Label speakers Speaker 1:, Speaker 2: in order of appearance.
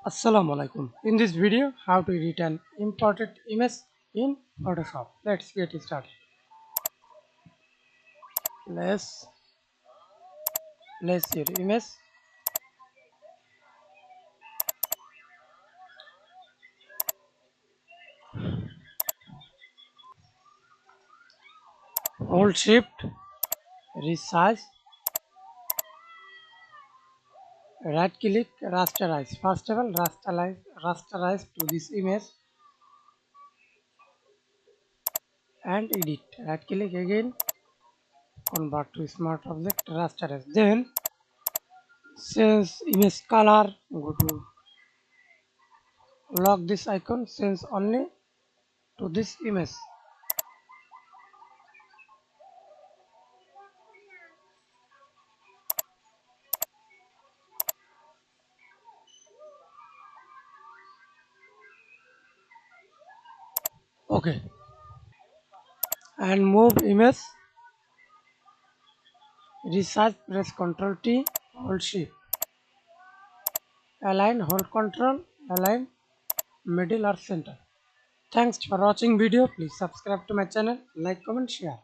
Speaker 1: Assalamu Walaikum. In this video, how to edit an imported image in Photoshop. Let's get started. Let's place your image. Hold Shift, resize, right click, rasterize. First of all, rasterize to this image and edit. Right click again, convert to smart object, rasterize. Then change image color. Go to lock this icon. Change only to this image. Okay, and move image. Resize, press Ctrl T, hold Shift. Align, hold Ctrl, align middle or center. Thanks for watching video. Please subscribe to my channel, like, comment, share.